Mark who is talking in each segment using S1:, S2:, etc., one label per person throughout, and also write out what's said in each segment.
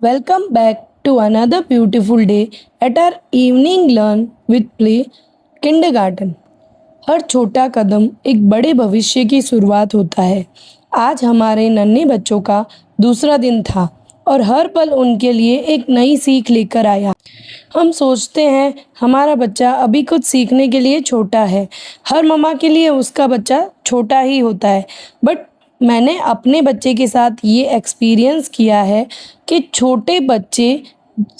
S1: Welcome back to another beautiful day at our evening learn with play kindergarten. हर छोटा कदम एक बड़े भविष्य की शुरुआत होता है। आज हमारे नन्हे बच्चों का दूसरा दिन था और हर पल उनके लिए एक नई सीख लेकर आया। हम सोचते हैं हमारा बच्चा अभी कुछ सीखने के लिए छोटा है। हर मम्मा के लिए उसका बच्चा छोटा ही होता है, बट मैंने अपने बच्चे के साथ ये एक्सपीरियंस किया है कि छोटे बच्चे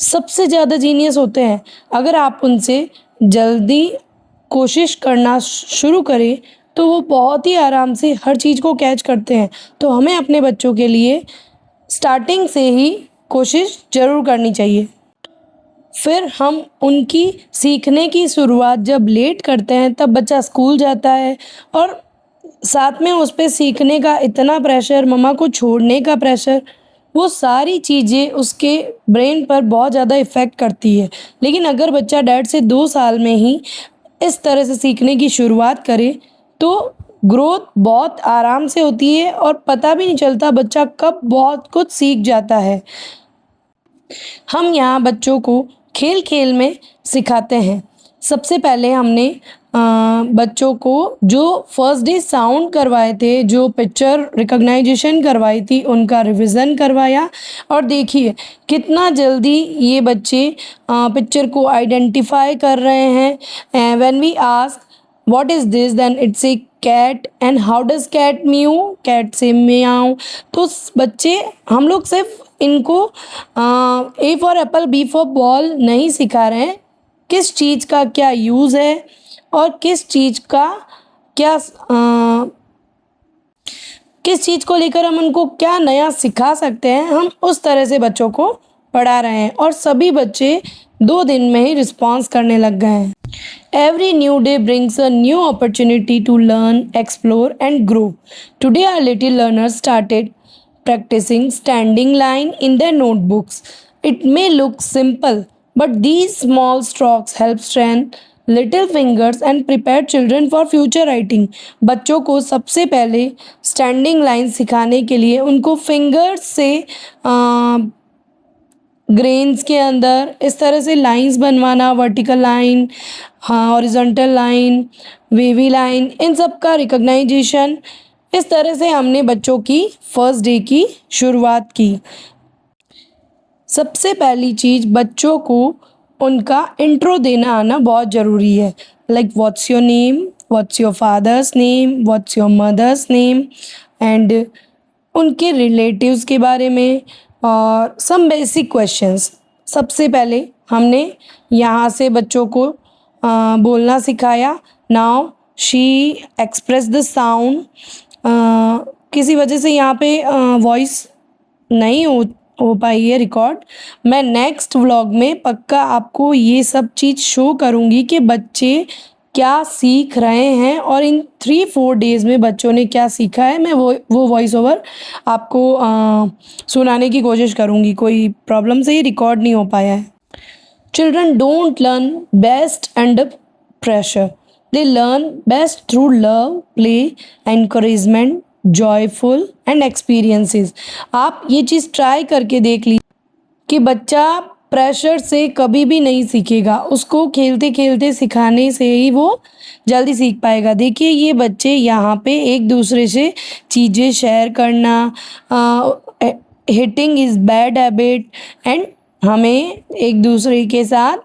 S1: सबसे ज़्यादा जीनियस होते हैं। अगर आप उनसे जल्दी कोशिश करना शुरू करें तो वो बहुत ही आराम से हर चीज़ को कैच करते हैं। तो हमें अपने बच्चों के लिए स्टार्टिंग से ही कोशिश ज़रूर करनी चाहिए। फिर हम उनकी सीखने की शुरुआत जब लेट करते हैं तब बच्चा स्कूल जाता है और साथ में उस पे सीखने का इतना प्रेशर, मम्मा को छोड़ने का प्रेशर, वो सारी चीज़ें उसके ब्रेन पर बहुत ज़्यादा इफ़ेक्ट करती है। लेकिन अगर बच्चा 1.5 से 2 साल में ही इस तरह से सीखने की शुरुआत करे तो ग्रोथ बहुत आराम से होती है और पता भी नहीं चलता बच्चा कब बहुत कुछ सीख जाता है। हम यहाँ बच्चों को खेल खेल में सिखाते हैं। सबसे पहले हमने बच्चों को जो फर्स्ट डे साउंड करवाए थे, जो पिक्चर रिकॉग्नाइजेशन करवाई थी, उनका रिवीजन करवाया और देखिए कितना जल्दी ये बच्चे पिक्चर को आइडेंटिफाई कर रहे हैं। When we ask what is this, then it's a cat and how does cat mew, cat say म्याऊ। तो बच्चे, हम लोग सिर्फ इनको A for apple B for ball नहीं सिखा रहे हैं, किस चीज़ का क्या यूज़ है और किस चीज़ को लेकर हम उनको क्या नया सिखा सकते हैं, हम उस तरह से बच्चों को पढ़ा रहे हैं और सभी बच्चे 2 दिन में ही रिस्पॉन्स करने लग गए हैं। Every new day brings a new opportunity to learn, explore and grow. Today our little learners started practicing standing line in their notebooks. It may look simple, but these small strokes help strengthen little fingers and prepare children for future writing. बच्चों को सबसे पहले standing line सिखाने के लिए उनको fingers से grains के अंदर इस तरह से लाइंस बनवाना, vertical line, horizontal line, wavy line, इन सब का रिकॉग्नाइजेशन, इस तरह से हमने बच्चों की फर्स्ट डे की शुरुआत की। सबसे पहली चीज़, बच्चों को उनका इंट्रो देना आना बहुत ज़रूरी है। Like what's your name, what's your father's name, what's your mother's name, and उनके रिलेटिव्स के बारे में और सम बेसिक क्वेश्चंस। सबसे पहले हमने यहाँ से बच्चों को बोलना सिखाया। Now she express the sound. किसी वजह से यहाँ पे वॉइस नहीं हो पाई है रिकॉर्ड। मैं नेक्स्ट व्लॉग में पक्का आपको ये सब चीज़ शो करूँगी कि बच्चे क्या सीख रहे हैं और इन 3-4 डेज़ में बच्चों ने क्या सीखा है। मैं वो वॉइस ओवर आपको सुनाने की कोशिश करूँगी। कोई प्रॉब्लम से ही रिकॉर्ड नहीं हो पाया है। Children don't learn best under pressure, they learn best through love, play, encouragement, joyful and experiences. आप ये चीज़ ट्राई करके देख लीजिए कि बच्चा प्रेशर से कभी भी नहीं सीखेगा, उसको खेलते खेलते सिखाने से ही वो जल्दी सीख पाएगा। देखिए ये बच्चे यहाँ पे एक दूसरे से चीज़ें शेयर करना, hitting is bad habit and हमें एक दूसरे के साथ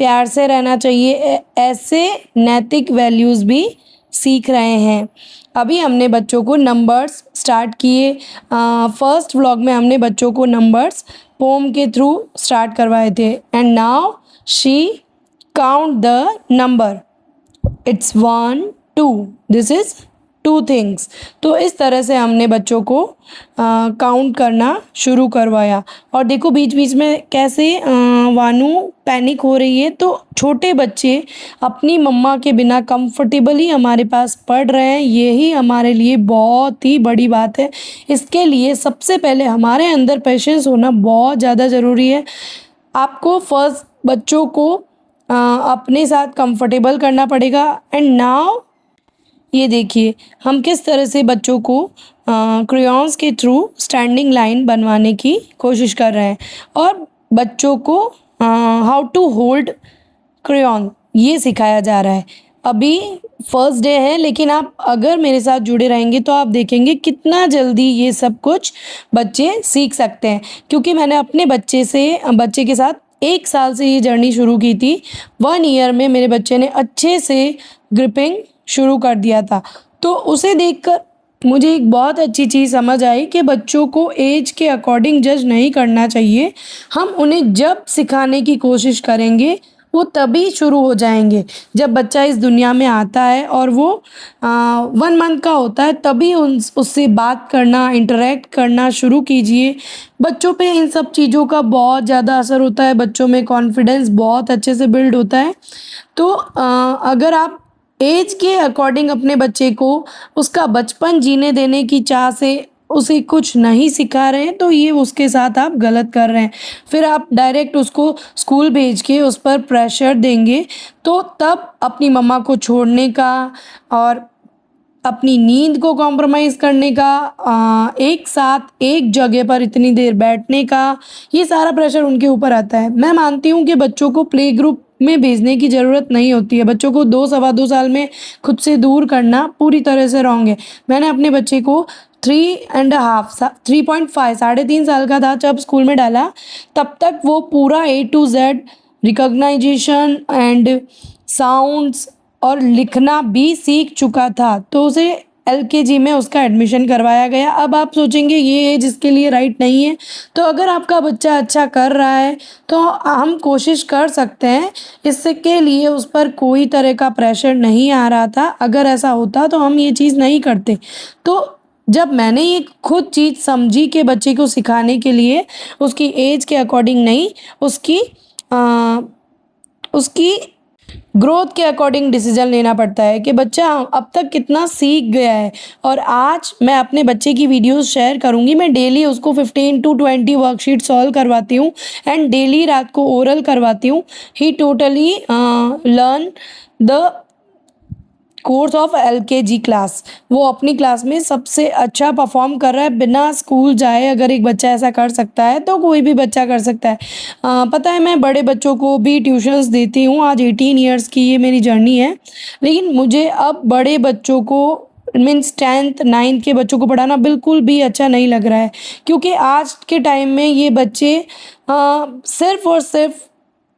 S1: प्यार से रहना चाहिए, ऐसे नैतिक वैल्यूज़ भी सीख रहे हैं। अभी हमने बच्चों को नंबर्स स्टार्ट किए। फर्स्ट व्लॉग में हमने बच्चों को नंबर्स पोम के थ्रू स्टार्ट करवाए थे। And now she count the number, it's 1 2, this is 2 things. तो इस तरह से हमने बच्चों को काउंट करना शुरू करवाया। और देखो बीच बीच में कैसे वानू पैनिक हो रही है। तो छोटे बच्चे अपनी मम्मा के बिना कंफर्टेबली हमारे पास पढ़ रहे हैं, यही हमारे लिए बहुत ही बड़ी बात है। इसके लिए सबसे पहले हमारे अंदर पेशेंस होना बहुत ज़्यादा ज़रूरी है। आपको फर्स्ट बच्चों को अपने साथ कंफर्टेबल करना पड़ेगा। एंड नाउ ये देखिए हम किस तरह से बच्चों को क्रेयॉन्स के थ्रू स्टैंडिंग लाइन बनवाने की कोशिश कर रहे हैं और बच्चों को हाउ टू होल्ड क्रेयॉन ये सिखाया जा रहा है। अभी फर्स्ट डे है, लेकिन आप अगर मेरे साथ जुड़े रहेंगे तो आप देखेंगे कितना जल्दी ये सब कुछ बच्चे सीख सकते हैं, क्योंकि मैंने अपने बच्चे के साथ 1 साल से ये जर्नी शुरू की थी। 1 ईयर में मेरे बच्चे ने अच्छे से ग्रिपिंग शुरू कर दिया था। तो उसे देखकर मुझे एक बहुत अच्छी चीज़ समझ आई कि बच्चों को एज के अकॉर्डिंग जज नहीं करना चाहिए। हम उन्हें जब सिखाने की कोशिश करेंगे वो तभी शुरू हो जाएंगे जब बच्चा इस दुनिया में आता है और वो 1 मंथ का होता है, तभी उससे बात करना, इंटरेक्ट करना शुरू कीजिए। बच्चों पे इन सब चीज़ों का बहुत ज़्यादा असर होता है, बच्चों में कॉन्फिडेंस बहुत अच्छे से बिल्ड होता है। तो अगर आप एज के अकॉर्डिंग अपने बच्चे को उसका बचपन जीने देने की चाह से उसे कुछ नहीं सिखा रहे हैं, तो ये उसके साथ आप गलत कर रहे हैं। फिर आप डायरेक्ट उसको स्कूल भेज के उस पर प्रेशर देंगे, तो तब अपनी मम्मा को छोड़ने का और अपनी नींद को कॉम्प्रोमाइज़ करने का, एक साथ एक जगह पर इतनी देर बैठने का, ये सारा प्रेशर उनके ऊपर आता है। मैं मानती हूँ कि बच्चों को प्ले ग्रुप में भेजने की ज़रूरत नहीं होती है। बच्चों को 2 सवा 2 साल में खुद से दूर करना पूरी तरह से रॉन्ग है। मैंने अपने बच्चे को 3.5 साढ़े 3 साल का था जब स्कूल में डाला, तब तक वो पूरा A to Z recognization and sounds और लिखना भी सीख चुका था। तो उसे LKG में उसका एडमिशन करवाया गया। अब आप सोचेंगे ये एज इसके लिए राइट नहीं है, तो अगर आपका बच्चा अच्छा कर रहा है तो हम कोशिश कर सकते हैं। इसके लिए उस पर कोई तरह का प्रेशर नहीं आ रहा था। अगर ऐसा होता तो हम ये चीज़ नहीं करते। तो जब मैंने ये खुद चीज़ समझी कि बच्चे को सिखाने के लिए उसकी एज के अकॉर्डिंग नहीं, उसकी ग्रोथ के अकॉर्डिंग डिसीजन लेना पड़ता है कि बच्चा अब तक कितना सीख गया है। और आज मैं अपने बच्चे की वीडियोस शेयर करूँगी। मैं डेली उसको 15 to 20 वर्कशीट सॉल्व करवाती हूँ एंड डेली रात को ओरल करवाती हूँ। He totally learn the course of LKG class. वो अपनी क्लास में सबसे अच्छा परफॉर्म कर रहा है बिना स्कूल जाए। अगर एक बच्चा ऐसा कर सकता है तो कोई भी बच्चा कर सकता है। पता है मैं बड़े बच्चों को भी ट्यूशन्स देती हूँ। आज 18 ईयर्स की ये मेरी जर्नी है, लेकिन मुझे अब बड़े बच्चों को मीन्स 10th 9th के बच्चों को पढ़ाना बिल्कुल भी अच्छा नहीं लग रहा है, क्योंकि आज के टाइम में ये बच्चे सिर्फ़ और सिर्फ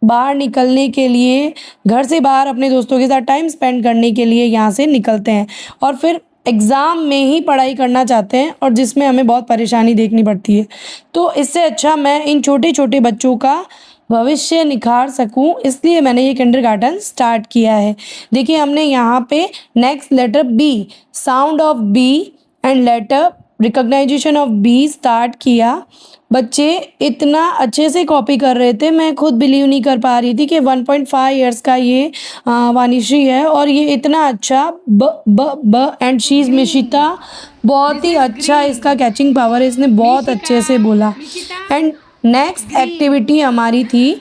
S1: बाहर निकलने के लिए, घर से बाहर अपने दोस्तों के साथ टाइम स्पेंड करने के लिए यहाँ से निकलते हैं और फिर एग्ज़ाम में ही पढ़ाई करना चाहते हैं, और जिसमें हमें बहुत परेशानी देखनी पड़ती है। तो इससे अच्छा मैं इन छोटे छोटे बच्चों का भविष्य निखार सकूं, इसलिए मैंने ये किंडरगार्टन स्टार्ट किया है। देखिए हमने यहाँ पे next letter B, sound of B and letter recognization of B start किया। बच्चे इतना अच्छे से कॉपी कर रहे थे, मैं खुद बिलीव नहीं कर पा रही थी कि 1.5 ईयर्स का ये वानिश्री है और ये इतना अच्छा ब ब ब एंड शी इज़ मिशिता, बहुत ही अच्छा इसका कैचिंग पावर है, इसने बहुत अच्छे से बोला। एंड नेक्स्ट एक्टिविटी हमारी थी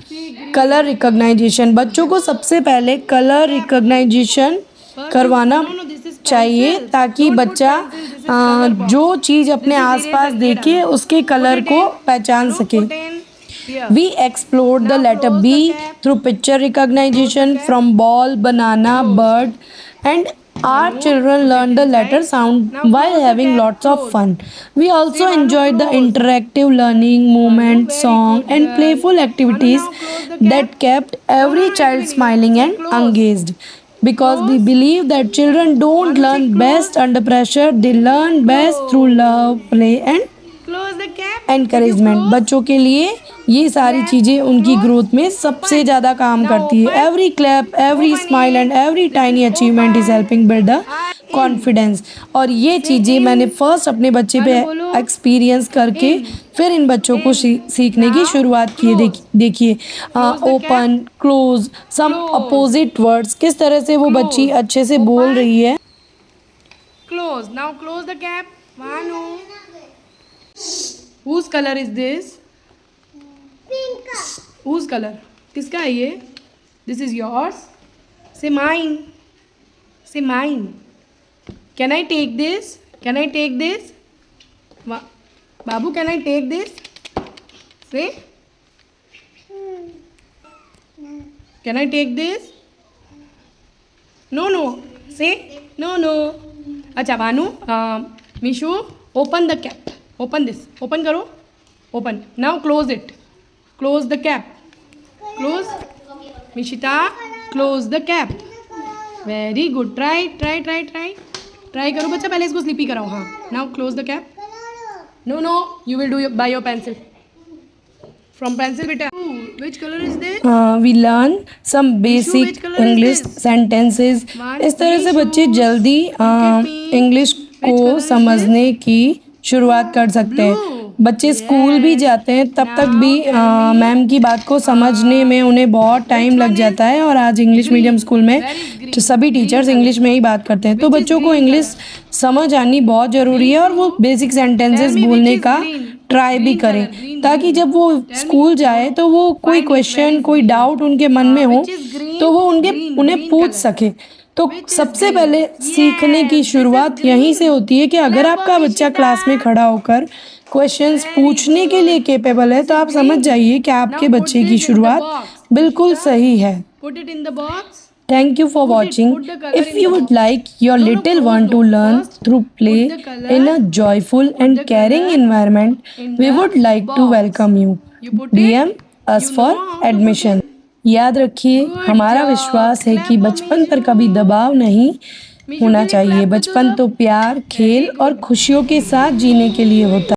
S1: कलर रिकॉग्नाइजेशन। बच्चों को सबसे पहले कलर रिकॉग्नाइजेशन करवाना चाहिए ताकि बच्चा जो चीज़ अपने आसपास देखे उसके कलर को पहचान सके। We explored the letter B through picture recognition from ball, banana, bird, and our children learned the letter sound while having lots of fun. We also enjoyed the interactive learning, movement, song, and playful activities that kept every child smiling and engaged. Because we believe that children don't learn best under pressure, they learn best through love, play, and encouragement. बच्चों के लिए ये सारी चीज़ें उनकी growth में सबसे ज़्यादा काम करती है। Every clap, every smile and every tiny achievement is helping build a confidence. और ये चीज़ें मैंने फर्स्ट अपने बच्चे पे एक्सपीरियंस करके फिर इन बच्चों को सीखने की शुरुआत की है। देखिए ओपन, क्लोज, सम अपोजिट वर्ड्स, किस तरह से वो बच्ची अच्छे से बोल रही है।
S2: Close. Now close the cap. Manu. Whose color is this?
S3: Pink.
S2: Whose color? किसका है ये? This is yours. Say mine. Say mine. Can I take this? Can I take this? Babu, can I take this? Say. Can I take this? No, no. Say. No, no. अच्छा Bhanu, Mishu, open the cap. Open this. Open करो. Open. Now close it. Close the cap. Close. Mishita, close the cap. Very good. Try. Try करो बच्चा, पहले इसको sleepy कराओ. हाँ. Now close the cap. No. You will do by your pencil. From pencil, beta. Which color is this?
S1: We learn some basic
S2: which color is
S1: English
S2: this?
S1: sentences.
S2: One,
S1: इस तरह से
S2: three
S1: बच्चे
S2: shoes.
S1: जल्दी
S2: pink.
S1: English
S2: color
S1: को
S2: is
S1: समझने की शुरुआत कर सकते हैं.
S2: Blue.
S1: बच्चे स्कूल भी जाते हैं तब तक भी
S2: Now
S1: मैम की बात को समझने में उन्हें बहुत टाइम लग जाता है. और आज इंग्लिश मीडियम स्कूल में तो सभी टीचर्स इंग्लिश में ही बात करते हैं. तो बच्चों को इंग्लिश समझ आनी बहुत ज़रूरी है और वो बेसिक सेंटेंसेस बोलने का ट्राई भी करें ताकि जब वो स्कूल जाए तो वो कोई क्वेश्चन कोई डाउट उनके मन में हो तो वो उन्हें पूछ सके. तो सबसे पहले सीखने की शुरुआत यहीं से होती है कि अगर आपका बच्चा क्लास में खड़ा होकर क्वेश्चंस पूछने के लिए केपेबल है तो आप समझ जाइए कि आपके बच्चे की शुरुआत बिल्कुल सही है.
S2: Put it in the box.
S1: Thank you for watching. If you would like your little one to learn through play in a joyful and caring environment, we would like to welcome you. DM us for admission. याद रखिए, हमारा विश्वास है कि बचपन पर कभी दबाव नहीं होना चाहिए. बचपन तो प्यार, खेल और खुशियों के साथ जीने के लिए होता है.